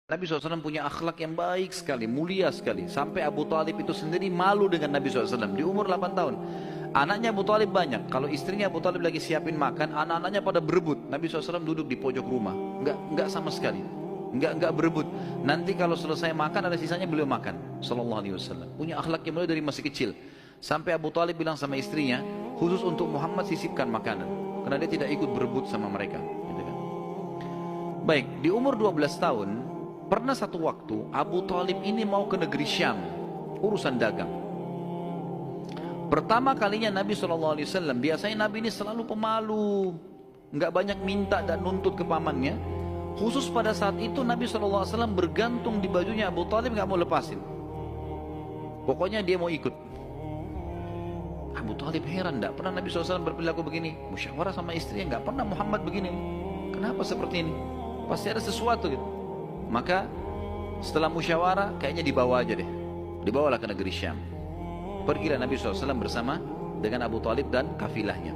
Nabi SAW punya akhlak yang baik sekali, mulia sekali. Sampai Abu Talib itu sendiri malu dengan Nabi SAW di umur 8 tahun. Anaknya Abu Talib banyak. Kalau istrinya Abu Talib lagi siapin makan, anak-anaknya pada berebut. Nabi SAW duduk di pojok rumah. Enggak sama sekali. Enggak berebut. Nanti kalau selesai makan ada sisanya beliau makan. Sallallahu alaihi wasallam. Punya akhlak yang mulia dari masih kecil. Sampai Abu Talib bilang sama istrinya, khusus untuk Muhammad sisipkan makanan. Karena dia tidak ikut berebut sama mereka. Gitu kan. Baik, di umur 12 tahun, pernah satu waktu Abu Talib ini mau ke negeri Syam, urusan dagang. Pertama kalinya Nabi SAW, biasanya Nabi ini selalu pemalu, nggak banyak minta dan nuntut ke pamannya. Khusus pada saat itu Nabi SAW bergantung di bajunya Abu Talib, nggak mau lepasin. Pokoknya dia mau ikut. Abu Talib heran, nggak pernah Nabi SAW berperilaku begini. Musyawarah sama istrinya, nggak pernah Muhammad begini. Kenapa seperti ini? Pasti ada sesuatu gitu. Maka setelah musyawarah kayaknya dibawa aja deh. Dibawalah ke negeri Syam. Pergilah Nabi SAW bersama dengan Abu Talib dan kafilahnya.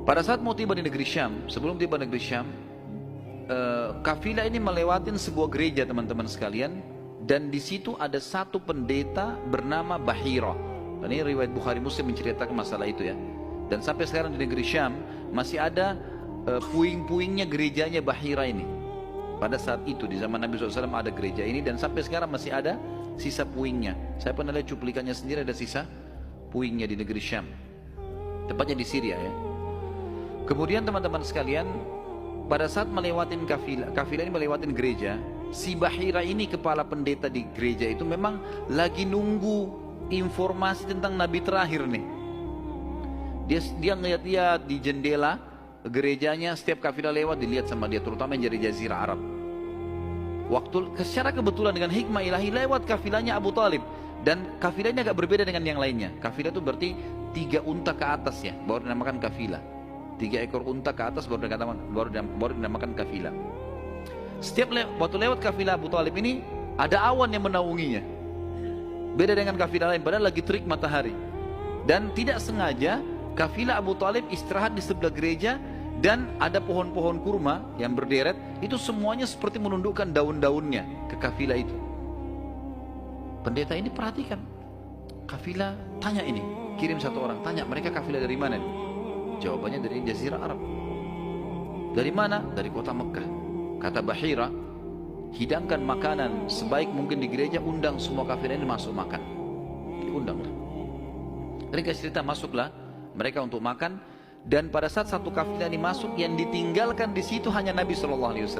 Pada saat mau tiba di negeri Syam, sebelum tiba di negeri Syam, kafilah ini melewatin sebuah gereja teman-teman sekalian. Dan di situ ada satu pendeta bernama Bahira. Dan ini riwayat Bukhari Muslim menceritakan masalah itu ya. Dan sampai sekarang di negeri Syam masih ada puing-puingnya gerejanya Bahira ini. Pada saat itu di zaman Nabi SAW ada gereja ini dan sampai sekarang masih ada sisa puingnya. Saya pernah lihat cuplikannya sendiri, ada sisa puingnya di negeri Syam. Tepatnya di Syria ya. Kemudian teman-teman sekalian, pada saat melewatin kafilah ini melewatin gereja, si Bahira ini kepala pendeta di gereja itu memang lagi nunggu informasi tentang Nabi terakhir nih. Dia ngeliat-liat di jendela gerejanya, setiap kafilah lewat dilihat sama dia, terutama yang dari Jazirah Arab. Secara kebetulan dengan hikmah ilahi lewat kafilahnya Abu Talib. Dan kafilah ini agak berbeda dengan yang lainnya. Kafilah itu berarti 3 unta ke atas ya, baru dinamakan kafilah. 3 ekor unta ke atas baru dinamakan kafilah. Waktu lewat kafilah Abu Talib ini ada awan yang menaunginya. Beda dengan kafilah lain, padahal lagi terik matahari. Dan tidak sengaja kafilah Abu Talib istirahat di sebelah gereja dan ada pohon-pohon kurma yang berderet, itu semuanya seperti menundukkan daun-daunnya ke kafilah itu. Pendeta ini perhatikan. Kafilah tanya ini, kirim satu orang, tanya mereka kafilah dari mana nih? Jawabannya dari Jazirah Arab. Dari mana? Dari kota Mekah. Kata Bahira, hidangkan makanan sebaik mungkin di gereja, undang semua kafilah ini masuk makan. Diundanglah. Mereka cerita masuklah mereka untuk makan. Dan pada saat satu kafilah ini masuk, yang ditinggalkan di situ hanya Nabi SAW.